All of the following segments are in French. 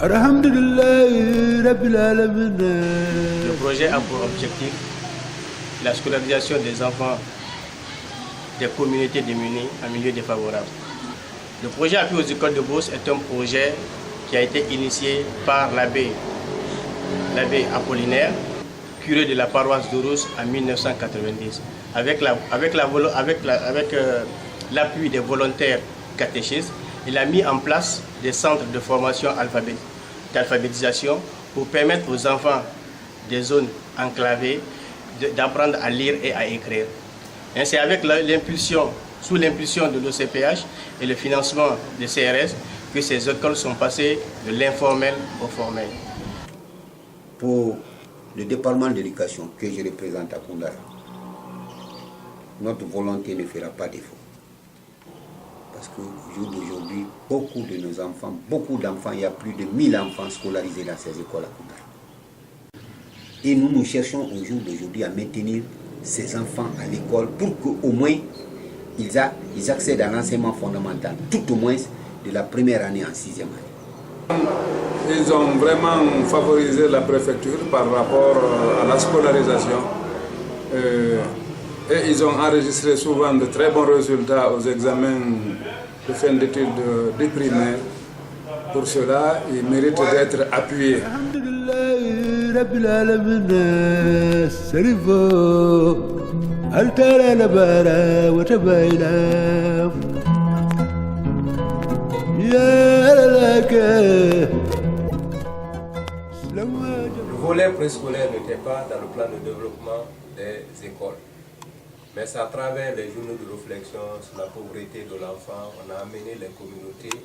Le projet a pour objectif la scolarisation des enfants des communautés démunies en milieu défavorable. Le projet Appui aux écoles de Beauce est un projet qui a été initié par l'abbé Apollinaire, curé de la paroisse d'Ourouz en 1990, avec l'appui des volontaires catéchistes. Il a mis en place des centres de formation d'alphabétisation pour permettre aux enfants des zones enclavées d'apprendre à lire et à écrire. Et c'est sous l'impulsion de l'OCPH et le financement de CRS que ces écoles sont passées de l'informel au formel. Pour le département de l'éducation que je représente à Koundara, notre volonté ne fera pas défaut. Parce qu'au jour d'aujourd'hui, beaucoup d'enfants, il y a plus de 1000 enfants scolarisés dans ces écoles à Koundara. Et nous cherchons au jour d'aujourd'hui à maintenir ces enfants à l'école pour qu'au moins ils accèdent à l'enseignement fondamental, tout au moins de la première année en 6e année. Ils ont vraiment favorisé la préfecture par rapport à la scolarisation. Et ils ont enregistré souvent de très bons résultats aux examens de fin d'études du primaire. Pour cela, ils méritent d'être appuyés. Le volet préscolaire n'était pas dans le plan de développement des écoles. Mais c'est à travers les journaux de réflexion sur la pauvreté de l'enfant, on a amené les communautés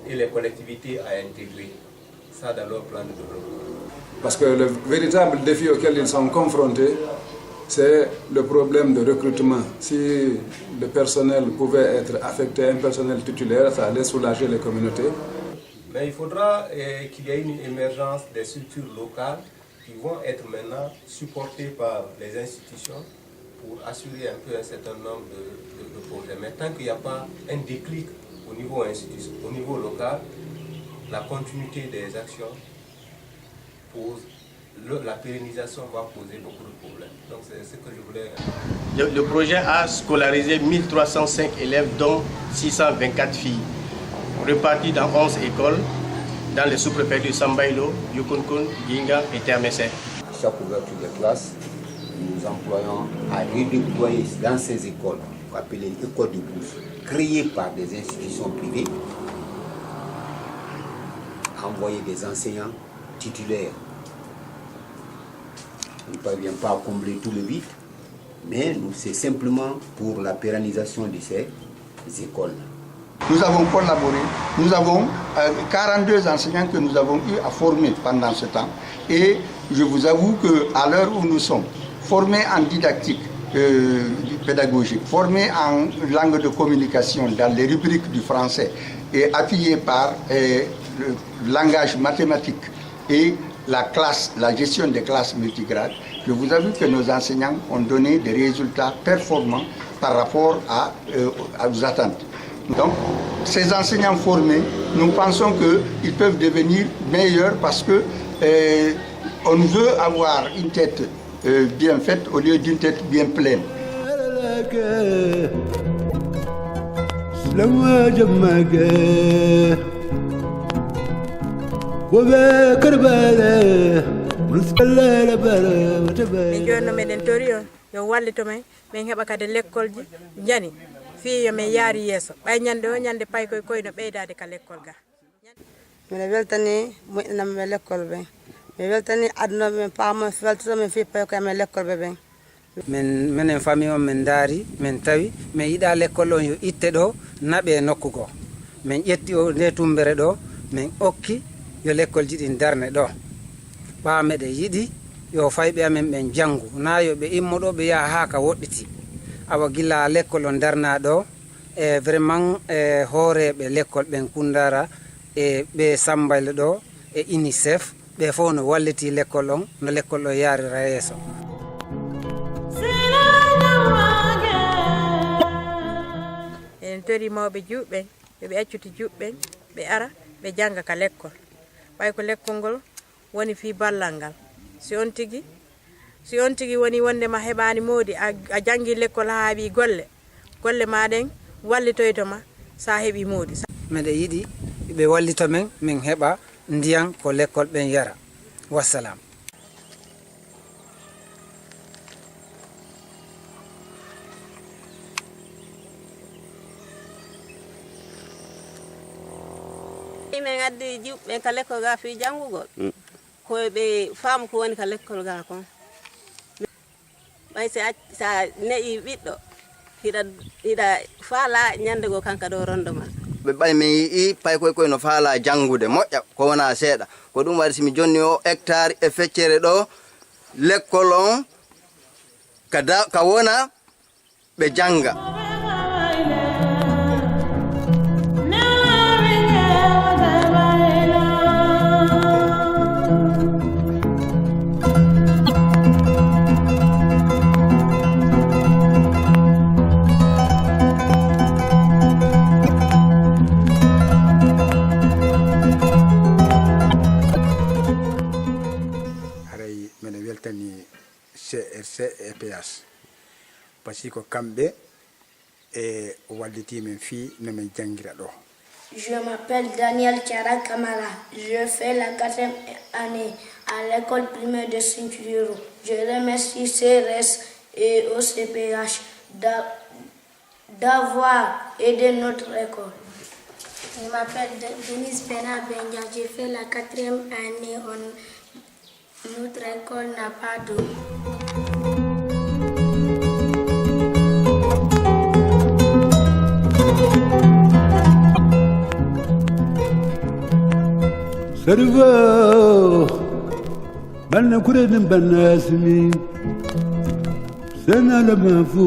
et les collectivités à intégrer ça dans leur plan de développement. Parce que le véritable défi auquel ils sont confrontés, c'est le problème de recrutement. Si le personnel pouvait être affecté, un personnel titulaire, ça allait soulager les communautés. Mais il faudra qu'il y ait une émergence des structures locales qui vont être maintenant supportées par les institutions pour assurer un peu un certain nombre de projets. Mais tant qu'il n'y a pas un déclic au niveau local, la continuité des actions la pérennisation va poser beaucoup de problèmes. Donc c'est ce que je voulais... Le projet a scolarisé 1305 élèves, dont 624 filles, repartis dans 11 écoles, dans les sous-préfectures Sambailo, Yukunkun, Ginga et Termessé. À chaque ouverture de classe, nous employons à redéployer dans ces écoles, appelées écoles de bourse, créées par des institutions privées, envoyer des enseignants titulaires. On ne parvient pas à combler tout le vide, mais c'est simplement pour la pérennisation de ces écoles. Nous avons collaboré, nous avons 42 enseignants que nous avons eu à former pendant ce temps. Et je vous avoue qu'à l'heure où nous sommes, formés en didactique pédagogique, formés en langue de communication dans les rubriques du français et appuyés par le langage mathématique et la gestion des classes multigrades, je vous avoue que nos enseignants ont donné des résultats performants par rapport aux attentes. Donc, ces enseignants formés, nous pensons qu'ils peuvent devenir meilleurs parce que on veut avoir une tête bien faite au lieu d'une tête bien pleine. min jonno meɗen tori on yo wallito men min heɓa kadi l'école ji jani fi yo min yaari yeeso ɓay ñande o ñande pay koye koyno ɓeydade ka l'école ga mbiɗa weltani moƴƴinam men l'école ɓen mi weltani addunoɓe men paamo weltotomin fi pay koye men l'école ɓe ɓen minen famille on min daari min tawi min yiɗa l'école on yo itte ɗo naɓe nokku goo min ƴetti o nde tumbere ɗo min okki yo l'école ji ɗin darne ɗo ɓaameɗe yiɗi yo fayɓe amen ɓen janngu na yo ɓe immoɗo ɓe yaha haa ka woɗɗiti awa gila l'école on darna ɗo e vraiment e hooreɓe l'école ɓen Koundara e ɓe Sambayle ɗo e UNICEF ɓe fof no walliti l'école on no l'école o yarira yeeso. en tori mawɓe juuɓɓen yoɓe accuti juuɓɓen ɓe ara ɓe janga ka l'école ɓay ko lekkol ngol woni fi ballal ngal si on tigi woni wondema heɓani moodi a jangi lekkol ha heeɓi golle maɗen wallitoytoma sa heeɓi moodi. Miɗe yiɗi ɓe wallito men min heɓa ndiyam ko lekkol ɓen yara. Wassalam. min addi juɓɓe ka lekkol ga fi jangugol koɓe faamu ko woni ka lekkol ga kon ɓay sa ne'i ɓiɗɗo hiɗa faala ñandego kanka ɗo rondo ma ɓe ɓay min yii pay koye no faala jangude moƴƴa ko wona seeɗa ko ɗum waɗi simi jonni o hectare e feccere ɗo lekkol on ka wona ɓe janga. CRC et PH parce que kamɓe e walliti men fi no men jangira ɗo. Je m'appelle Daniel Tiara Kamara. Je fais la 4e année à l'école primaire de Saint-Julien. Je remercie CRS et OCPH d'avoir aidé notre école. Je m'appelle Denise Bena Benja. Je fais la 4e année. Notre école n'a pas d'eau. Servo banna kuredin banna asmi sana la mafu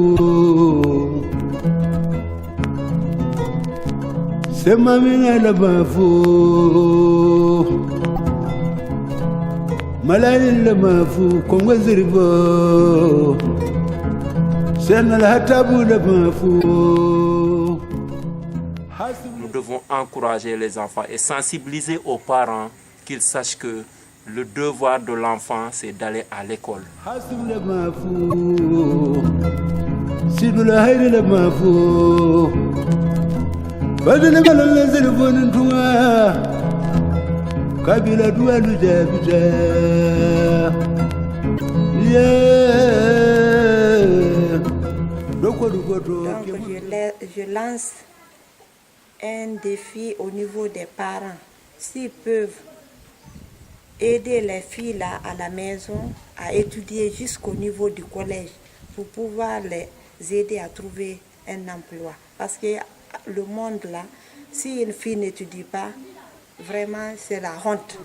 sema mina la mafu malani la mafu kongo servo sana la hatabu la mafu. Nous devons encourager les enfants et sensibiliser aux parents qu'ils sachent que le devoir de l'enfant, c'est d'aller à l'école. Donc je lance un défi au niveau des parents. S'ils peuvent aider les filles là à la maison à étudier jusqu'au niveau du collège pour pouvoir les aider à trouver un emploi. Parce que le monde là, si une fille n'étudie pas, vraiment c'est la honte.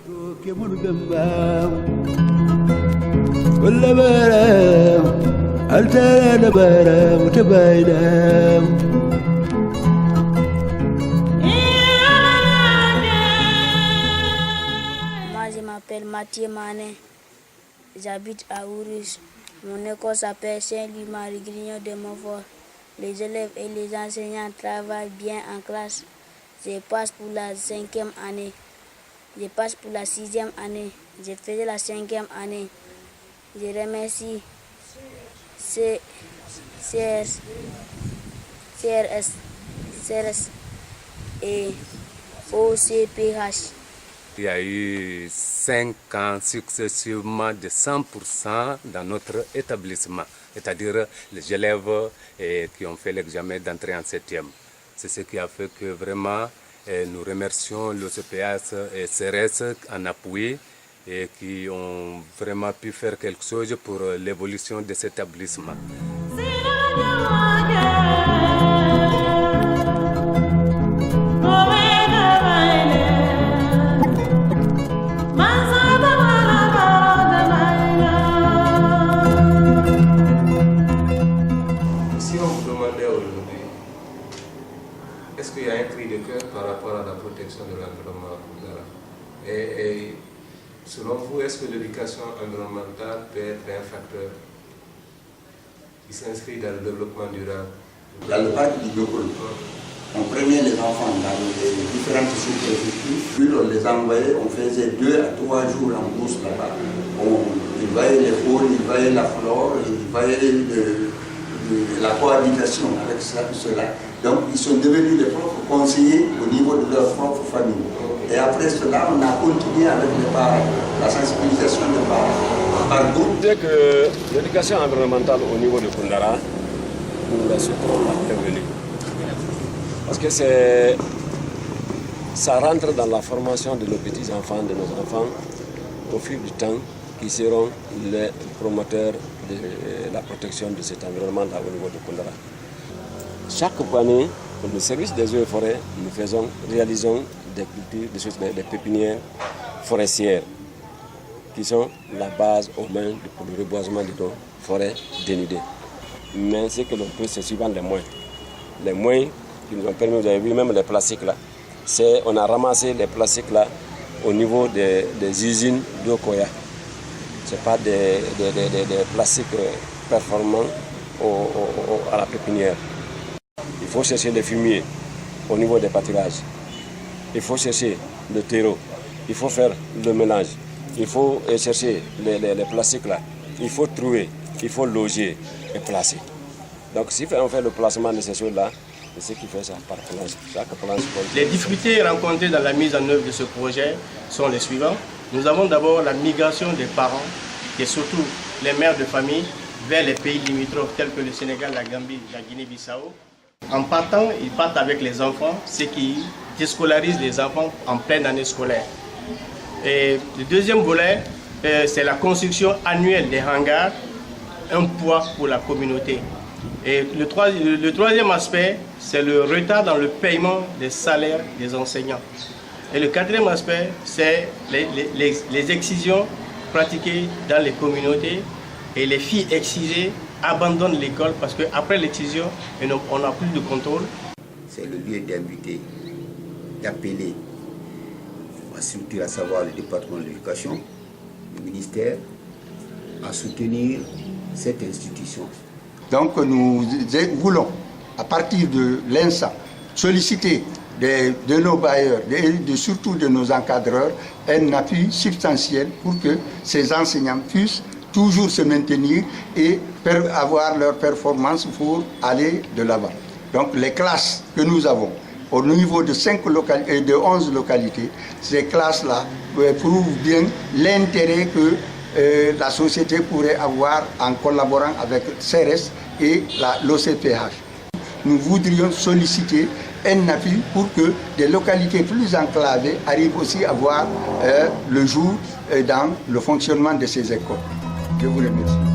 Je m'appelle Mathieu Mané, j'habite à Ourus. Mon école s'appelle Saint-Louis-Marie-Grignon de Montfort. Les élèves et les enseignants travaillent bien en classe. Je passe pour la 5e année. Je passe pour la 6e année. Je faisais la 5e année. Je remercie CRS et OCPH. Il y a eu 5 ans successivement de 100% dans notre établissement, c'est-à-dire les élèves qui ont fait l'examen d'entrée en 7e. C'est ce qui a fait que vraiment nous remercions l'OCPH et CRS en appui et qui ont vraiment pu faire quelque chose pour l'évolution de cet établissement. Est-ce qu'il y a un cri de cœur par rapport à la protection de l'environnement? Et selon vous, est-ce que l'éducation environnementale peut être un facteur qui s'inscrit dans le développement durable? Dans le cadre du développement, On prenait les enfants dans les différentes sous-préfectures, puis on les envoyait, on faisait 2 à 3 jours en bourse là-bas. Ils voyaient les faunes, ils voyaient la flore, ils voyaient la cohabitation avec cela. Donc ils sont devenus les propres conseillers au niveau de leur propre famille. Et après cela, on a continué avec les parents, la sensibilisation des parents. Par groupe. Dès que l'éducation environnementale au niveau de Koundara, nous la souhaitons la bienvenue. Parce que ça rentre dans la formation de nos petits-enfants, de nos enfants, au fil du temps, qui seront les promoteurs de la protection de cet environnement-là au niveau de Koundara. Chaque année, le service des eaux et forêts, nous réalisons des cultures, des pépinières forestières, qui sont la base au moins pour le reboisement de nos forêts dénudées. Mais ce que l'on peut, c'est suivant les moyens. Les moyens qui nous ont permis, vous avez vu même les plastiques là, on a ramassé les plastiques là au niveau des usines d'Okoya. Ce n'est pas des plastiques performants à la pépinière. Il faut chercher les fumiers au niveau des pâturages. Il faut chercher le terreau. Il faut faire le mélange. Il faut chercher les plastiques là. Il faut trouver, il faut loger et placer. Donc si on fait le placement de ces choses-là, c'est ce qui fait ça par planche. Les difficultés rencontrées dans la mise en œuvre de ce projet sont les suivantes. Nous avons d'abord la migration des parents et surtout les mères de famille vers les pays limitrophes tels que le Sénégal, la Gambie, la Guinée-Bissau. En partant, ils partent avec les enfants, ce qui déscolarise les enfants en pleine année scolaire. Et le deuxième volet, c'est la construction annuelle des hangars, un poids pour la communauté. Et le troisième aspect, c'est le retard dans le paiement des salaires des enseignants. Et le quatrième aspect, c'est les excisions pratiquées dans les communautés. Et les filles excisées abandonnent l'école parce qu'après l'excision, on n'a plus de contrôle. C'est le lieu d'inviter, d'appeler ma structure, à savoir le département de l'éducation, le ministère, à soutenir cette institution. Donc nous voulons, à partir de l'INSA, solliciter de nos bailleurs et surtout de nos encadreurs un appui substantiel pour que ces enseignants puissent toujours se maintenir et avoir leur performance pour aller de l'avant. Donc les classes que nous avons au niveau de 11 localités, ces classes-là prouvent bien l'intérêt que la société pourrait avoir en collaborant avec CERES et l'OCPH. Nous voudrions solliciter un appui pour que des localités plus enclavées arrivent aussi à voir le jour dans le fonctionnement de ces écoles. Je vous remercie.